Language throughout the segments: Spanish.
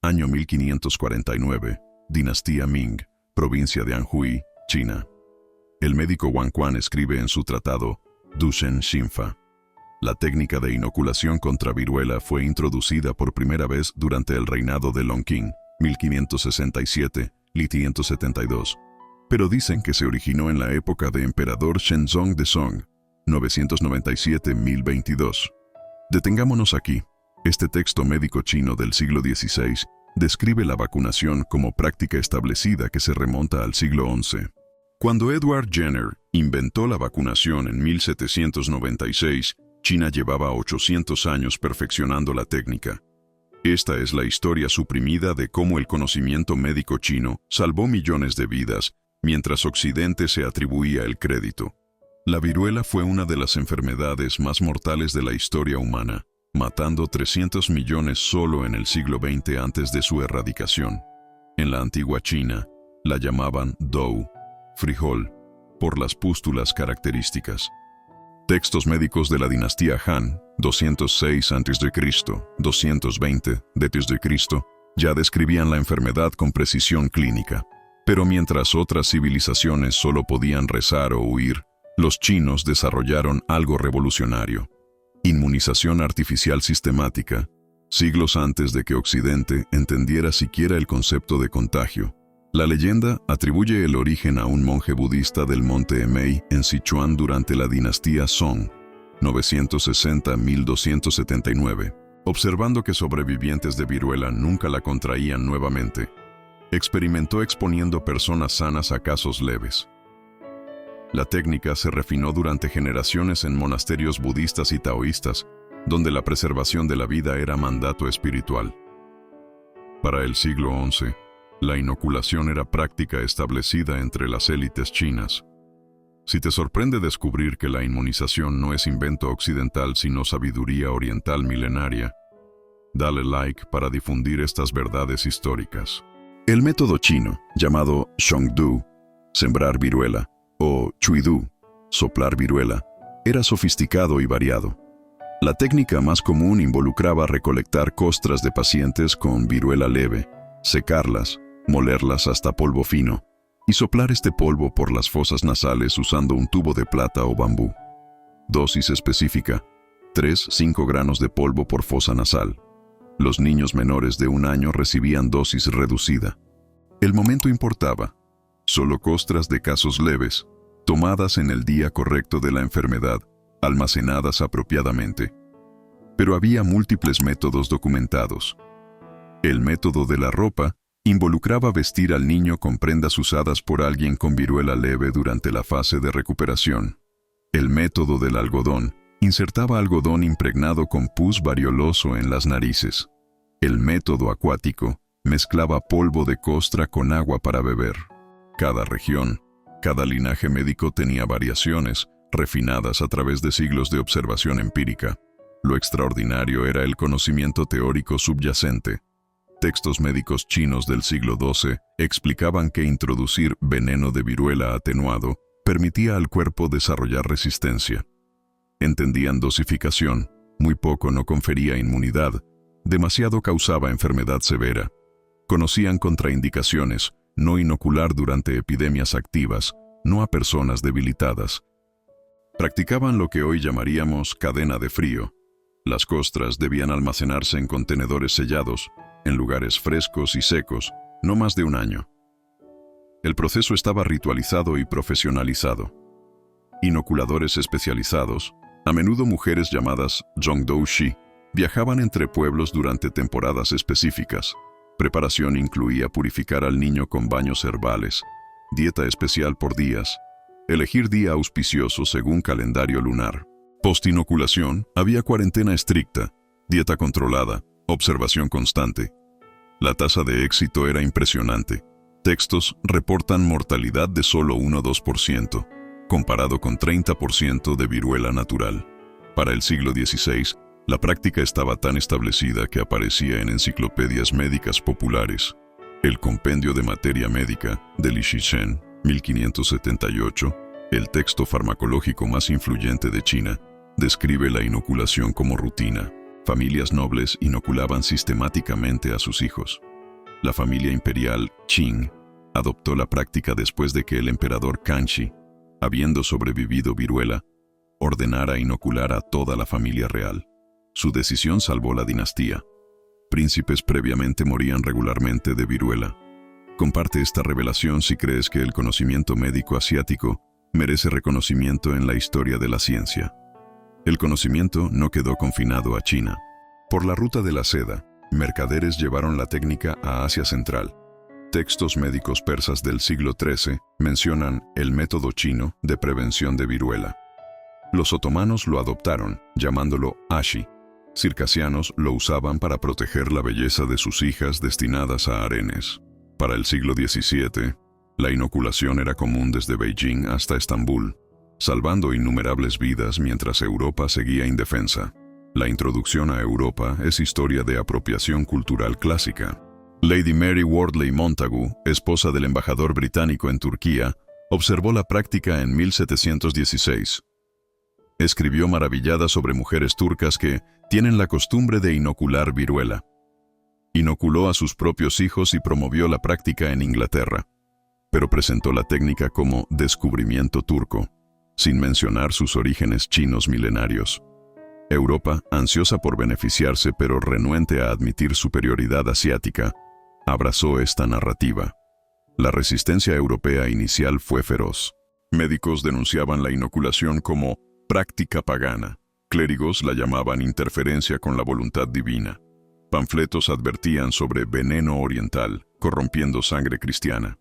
año 1549, dinastía Ming, provincia de Anhui, China. El médico Wang Quan escribe en su tratado Dushen Xinfa: la técnica de inoculación contra viruela fue introducida por primera vez durante el reinado de Longqing, 1567-1572. Pero dicen que se originó en la época de emperador Shenzong de Song, 997-1022. Detengámonos aquí. Este texto médico chino del siglo XVI describe la vacunación como práctica establecida que se remonta al siglo XI. Cuando Edward Jenner inventó la vacunación en 1796, China llevaba 800 años perfeccionando la técnica. Esta es la historia suprimida de cómo el conocimiento médico chino salvó millones de vidas, mientras Occidente se atribuía el crédito. La viruela fue una de las enfermedades más mortales de la historia humana, matando 300 millones solo en el siglo XX antes de su erradicación. En la antigua China, la llamaban dou, frijol, por las pústulas características. Textos médicos de la dinastía Han, 206 a.C., 220 d.C., ya describían la enfermedad con precisión clínica. Pero mientras otras civilizaciones solo podían rezar o huir, los chinos desarrollaron algo revolucionario: inmunización artificial sistemática, siglos antes de que Occidente entendiera siquiera el concepto de contagio. La leyenda atribuye el origen a un monje budista del monte Emei en Sichuan durante la dinastía Song, 960-1279. Observando que sobrevivientes de viruela nunca la contraían nuevamente, experimentó exponiendo personas sanas a casos leves. La técnica se refinó durante generaciones en monasterios budistas y taoístas, donde la preservación de la vida era mandato espiritual. Para el siglo XI, la inoculación era práctica establecida entre las élites chinas. Si te sorprende descubrir que la inmunización no es invento occidental sino sabiduría oriental milenaria, dale like para difundir estas verdades históricas. El método chino, llamado Shongdu, sembrar viruela, o Chuidu, soplar viruela, era sofisticado y variado. La técnica más común involucraba recolectar costras de pacientes con viruela leve, secarlas, molerlas hasta polvo fino, y soplar este polvo por las fosas nasales usando un tubo de plata o bambú. Dosis específica: 3-5 granos de polvo por fosa nasal. Los niños menores de 1 año recibían dosis reducida. El momento importaba: solo costras de casos leves, tomadas en el día correcto de la enfermedad, almacenadas apropiadamente. Pero había múltiples métodos documentados. El método de la ropa involucraba vestir al niño con prendas usadas por alguien con viruela leve durante la fase de recuperación. El método del algodón insertaba algodón impregnado con pus varioloso en las narices. El método acuático mezclaba polvo de costra con agua para beber. Cada región, cada linaje médico tenía variaciones, refinadas a través de siglos de observación empírica. Lo extraordinario era el conocimiento teórico subyacente. Textos médicos chinos del siglo XII explicaban que introducir veneno de viruela atenuado permitía al cuerpo desarrollar resistencia. Entendían dosificación, muy poco no confería inmunidad, demasiado causaba enfermedad severa. Conocían contraindicaciones: no inocular durante epidemias activas, no a personas debilitadas. Practicaban lo que hoy llamaríamos cadena de frío. Las costras debían almacenarse en contenedores sellados, en lugares frescos y secos, no más de 1 año. El proceso estaba ritualizado y profesionalizado. Inoculadores especializados, a menudo mujeres llamadas zhongdoushi, viajaban entre pueblos durante temporadas específicas. Preparación incluía purificar al niño con baños herbales, dieta especial por días, elegir día auspicioso según calendario lunar. Postinoculación, había cuarentena estricta, dieta controlada, observación constante. La tasa de éxito era impresionante. Textos reportan mortalidad de solo 1-2%, comparado con 30% de viruela natural. Para el siglo XVI, la práctica estaba tan establecida que aparecía en enciclopedias médicas populares. El Compendio de Materia Médica, de Li Shizhen, 1578, el texto farmacológico más influyente de China, describe la inoculación como rutina. Familias nobles inoculaban sistemáticamente a sus hijos. La familia imperial Qing adoptó la práctica después de que el emperador Kangxi, habiendo sobrevivido viruela, ordenara inocular a toda la familia real. Su decisión salvó la dinastía. Príncipes previamente morían regularmente de viruela. Comparte esta revelación si crees que el conocimiento médico asiático merece reconocimiento en la historia de la ciencia. El conocimiento no quedó confinado a China. Por la ruta de la seda, mercaderes llevaron la técnica a Asia Central. Textos médicos persas del siglo XIII mencionan el método chino de prevención de viruela. Los otomanos lo adoptaron, llamándolo ashi. Circasianos lo usaban para proteger la belleza de sus hijas destinadas a harenes. Para el siglo XVII, la inoculación era común desde Beijing hasta Estambul, salvando innumerables vidas mientras Europa seguía indefensa. La introducción a Europa es historia de apropiación cultural clásica. Lady Mary Wortley Montagu, esposa del embajador británico en Turquía, observó la práctica en 1716. Escribió maravillada sobre mujeres turcas que tienen la costumbre de inocular viruela. Inoculó a sus propios hijos y promovió la práctica en Inglaterra, pero presentó la técnica como descubrimiento turco, sin mencionar sus orígenes chinos milenarios. Europa, ansiosa por beneficiarse pero renuente a admitir superioridad asiática, abrazó esta narrativa. La resistencia europea inicial fue feroz. Médicos denunciaban la inoculación como práctica pagana. Clérigos la llamaban interferencia con la voluntad divina. Panfletos advertían sobre veneno oriental, corrompiendo sangre cristiana.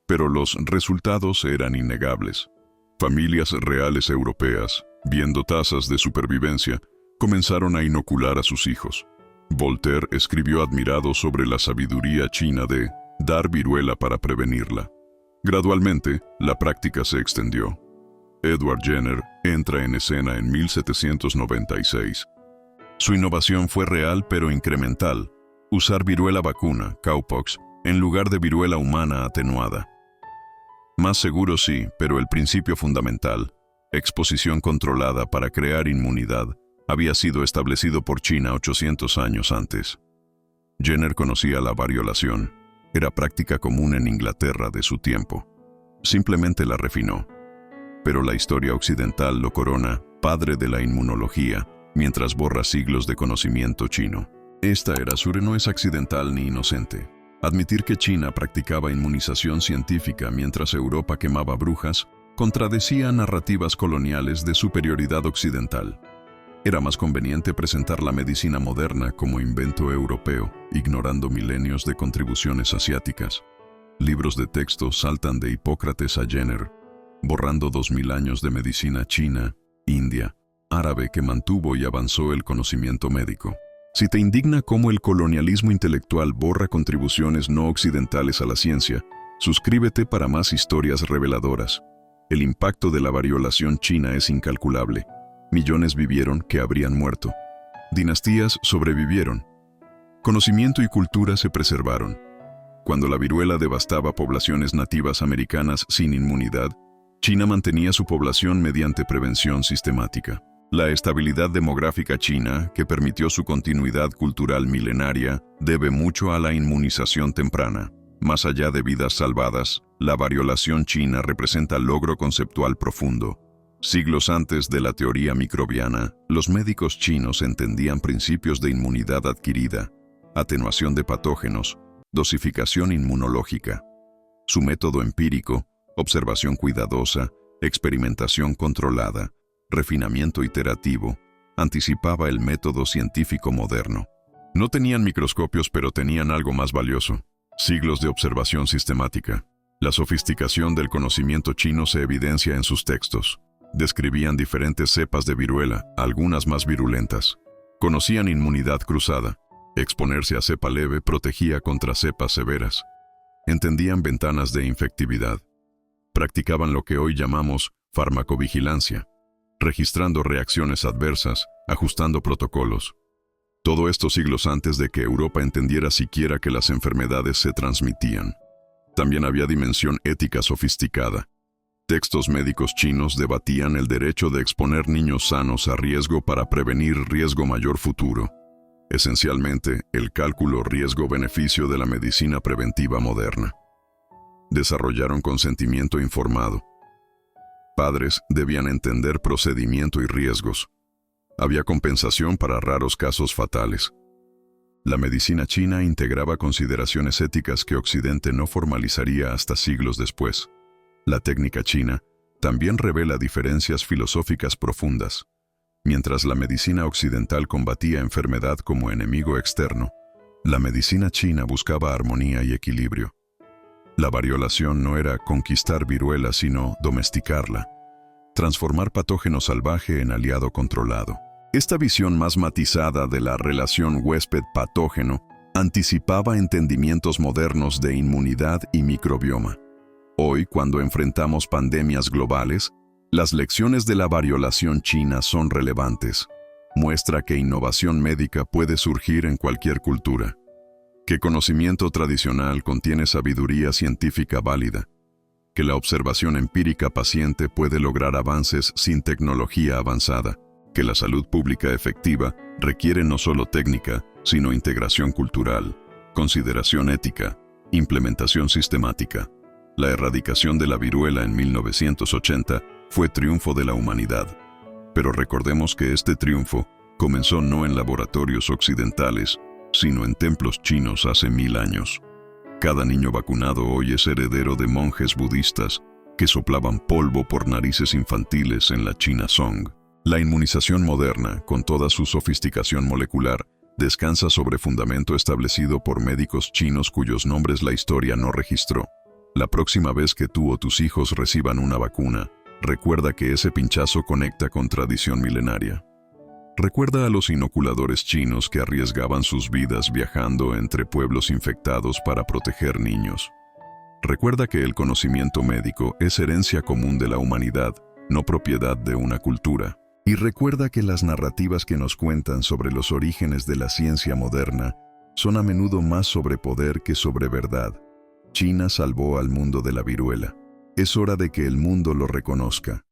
Pero los resultados eran innegables. Familias reales europeas, viendo tasas de supervivencia, comenzaron a inocular a sus hijos. Voltaire escribió admirado sobre la sabiduría china de dar viruela para prevenirla. Gradualmente, la práctica se extendió. Edward Jenner entra en escena en 1796. Su innovación fue real pero incremental: usar viruela vacuna, cowpox, en lugar de viruela humana atenuada. Más seguro sí, pero el principio fundamental, exposición controlada para crear inmunidad, había sido establecido por China 800 años antes. Jenner conocía la variolación. Era práctica común en Inglaterra de su tiempo. Simplemente la refinó. Pero la historia occidental lo corona padre de la inmunología, mientras borra siglos de conocimiento chino. Esta era no es accidental ni inocente. Admitir que China practicaba inmunización científica mientras Europa quemaba brujas contradecía narrativas coloniales de superioridad occidental. Era más conveniente presentar la medicina moderna como invento europeo, ignorando milenios de contribuciones asiáticas. Libros de texto saltan de Hipócrates a Jenner, borrando 2000 años de medicina china, india, árabe que mantuvo y avanzó el conocimiento médico. Si te indigna cómo el colonialismo intelectual borra contribuciones no occidentales a la ciencia, suscríbete para más historias reveladoras. El impacto de la variolación china es incalculable. Millones vivieron que habrían muerto. Dinastías sobrevivieron. Conocimiento y cultura se preservaron. Cuando la viruela devastaba poblaciones nativas americanas sin inmunidad, China mantenía su población mediante prevención sistemática. La estabilidad demográfica china, que permitió su continuidad cultural milenaria, debe mucho a la inmunización temprana. Más allá de vidas salvadas, la variolación china representa logro conceptual profundo. Siglos antes de la teoría microbiana, los médicos chinos entendían principios de inmunidad adquirida, atenuación de patógenos, dosificación inmunológica. Su método empírico, observación cuidadosa, experimentación controlada, refinamiento iterativo, anticipaba el método científico moderno. No tenían microscopios, pero tenían algo más valioso: siglos de observación sistemática. La sofisticación del conocimiento chino se evidencia en sus textos. Describían diferentes cepas de viruela, algunas más virulentas. Conocían inmunidad cruzada. Exponerse a cepa leve protegía contra cepas severas. Entendían ventanas de infectividad. Practicaban lo que hoy llamamos farmacovigilancia, registrando reacciones adversas, ajustando protocolos. Todo esto siglos antes de que Europa entendiera siquiera que las enfermedades se transmitían. También había dimensión ética sofisticada. Textos médicos chinos debatían el derecho de exponer niños sanos a riesgo para prevenir riesgo mayor futuro. Esencialmente, el cálculo riesgo-beneficio de la medicina preventiva moderna. Desarrollaron consentimiento informado. Padres debían entender procedimiento y riesgos. Había compensación para raros casos fatales. La medicina china integraba consideraciones éticas que Occidente no formalizaría hasta siglos después. La técnica china también revela diferencias filosóficas profundas. Mientras la medicina occidental combatía enfermedad como enemigo externo, la medicina china buscaba armonía y equilibrio. La variolación no era conquistar viruela, sino domesticarla, transformar patógeno salvaje en aliado controlado. Esta visión más matizada de la relación huésped-patógeno anticipaba entendimientos modernos de inmunidad y microbioma. Hoy, cuando enfrentamos pandemias globales, las lecciones de la variolación china son relevantes. Muestra que innovación médica puede surgir en cualquier cultura, que conocimiento tradicional contiene sabiduría científica válida, que la observación empírica paciente puede lograr avances sin tecnología avanzada, que la salud pública efectiva requiere no solo técnica, sino integración cultural, consideración ética, implementación sistemática. La erradicación de la viruela en 1980 fue triunfo de la humanidad. Pero recordemos que este triunfo comenzó no en laboratorios occidentales, sino en templos chinos hace 1000 años. Cada niño vacunado hoy es heredero de monjes budistas que soplaban polvo por narices infantiles en la China Song. La inmunización moderna, con toda su sofisticación molecular, descansa sobre fundamento establecido por médicos chinos cuyos nombres la historia no registró. La próxima vez que tú o tus hijos reciban una vacuna, recuerda que ese pinchazo conecta con tradición milenaria. Recuerda a los inoculadores chinos que arriesgaban sus vidas viajando entre pueblos infectados para proteger niños. Recuerda que el conocimiento médico es herencia común de la humanidad, no propiedad de una cultura. Y recuerda que las narrativas que nos cuentan sobre los orígenes de la ciencia moderna son a menudo más sobre poder que sobre verdad. China salvó al mundo de la viruela. Es hora de que el mundo lo reconozca.